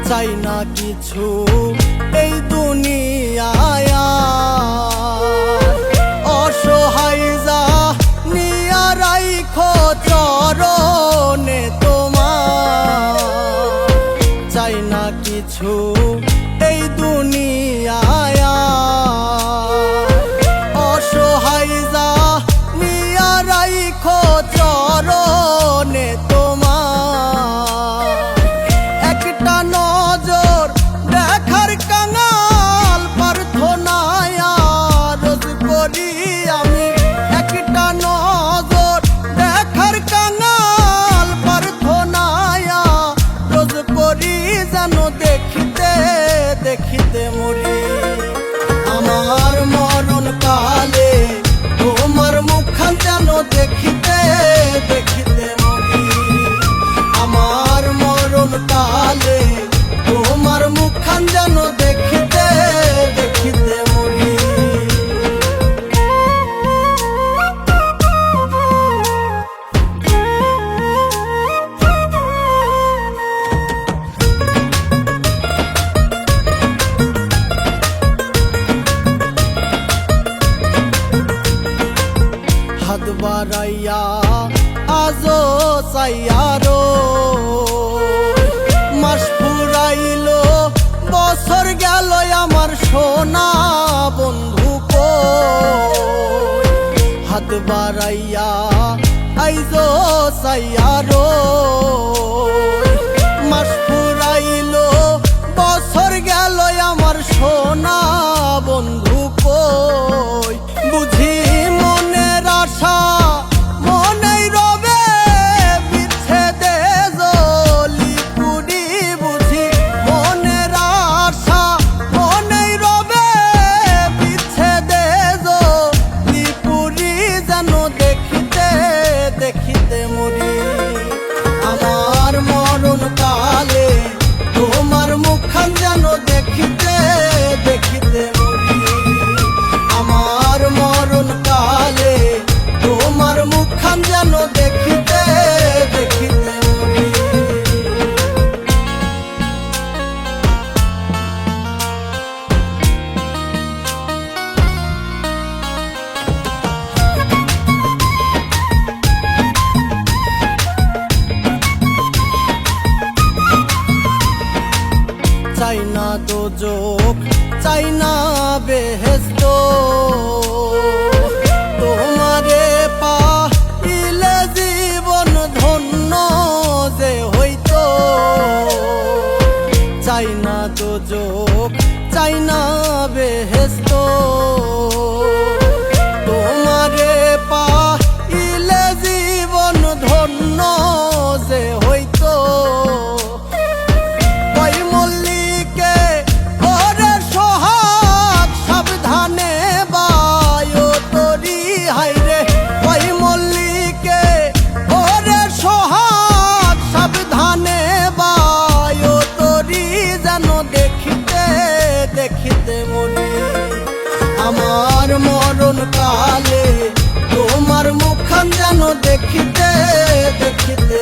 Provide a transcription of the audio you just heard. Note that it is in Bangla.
চাই না কিছু এই দুনিয়ায়, অসহায় যা নিয়া রাইখো চরণে তোমার। চাই না কিছু এই দুনিয়ায়, অসহায় যা নিয়া রাইখো চরণে তোমার। একটা নজর দেখার কাঙাল প্রার্থনায় রোজ করি আমি, একটা নজর দেখার কাঙাল প্রার্থনায় রোজ করি, যেন দেখিতে দেখিতে মরি। আমার মরণ কালে তোমার মুখখান যেন দেখিতে দেখিতে মরি। আমার মরণ কালে তোমার মুখখান যেন দেখিতে দেখিতে মরি। হাত বাড়াইয়া আজো চাইয়ারো, মাস ফুরাইলো বছর গেল আমার সোনা বন্ধু কই। হাত বাড়াইয়া আইজো চাইয়ারো, মাস ফুরাইলো বছর গেল আমার সোনা বন্ধু কই। বুঝি মনের আশা মনেই রবে বিচ্ছেদে জ্বলি পুড়ি, বুঝি মনের আশা মনেই রবে বিচ্ছেদে জ্বলি পুড়ি, যেন দেখিতে দেখিতে মরি। আমার মরণ কালে তোমার মুখখান যেন দেখিতে দেখিতে মরি। আমার মরণ কালে তোমার মুখখান যেন দেখিতে দেখিতে মরি। চাই না দোজখ চাই না বেহেশত, তোমারে পাইলে জীবন ধন্য যে হইতো। চাই না দোজখ চাই না বেহেশত, তোমারে পাইলে জীবন ধন্য যে হইতো। সাবধানে বায়ো তরি হাইরে, ওই মল্লিকে ওরে সোহাগ সাবধানে বায়ো তরি, যেন দেখিতে দেখিতে মরি। আমার মরণ কালে তোমার মুখখান যেন দেখিতে দেখিতে